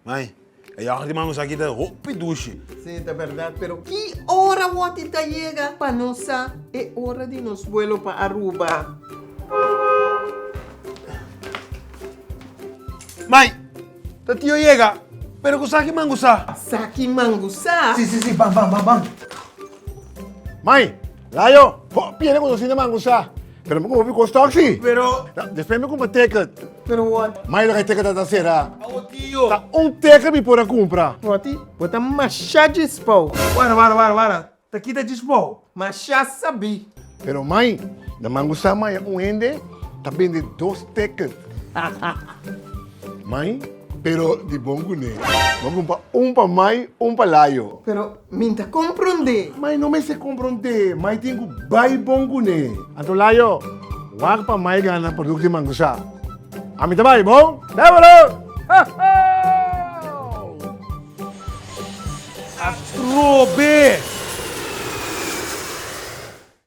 Mãe, eu acho que Mangusa aqui tá roupa duche. Sim, é verdade. Pero que hora Woty tá chega? Para nós, é hora de nos vuelo para Aruba. Mãe, tá tio chega. Pero que sabe Mangusa? Saki Mangusa? Sí, vamos. Mãe, Layo, viene con cocina Mangusa. Pero me como pico stock, sí. Pero, Después me como ticket. Pero Woty, Mãe, lo que ticket da será. oh tio. Tá ticket me pôr comprar. Woty, bota machá dispão. Para. Tá aqui tá dispo. Machá sabi. Pero mãe, da Mangusa, mãe, ende, tá vende 2 tickets. Mãe, pero de BON KUNE. Vamos comprar para mãe, para Layo. Pero minta compreender. Mãe, não me se compreende. Mãe, tem que buy BON KUNE. Anto Layo, wag para mãe ganhar produto de Mangusa. A mim também, bom? Débora! Atrobe!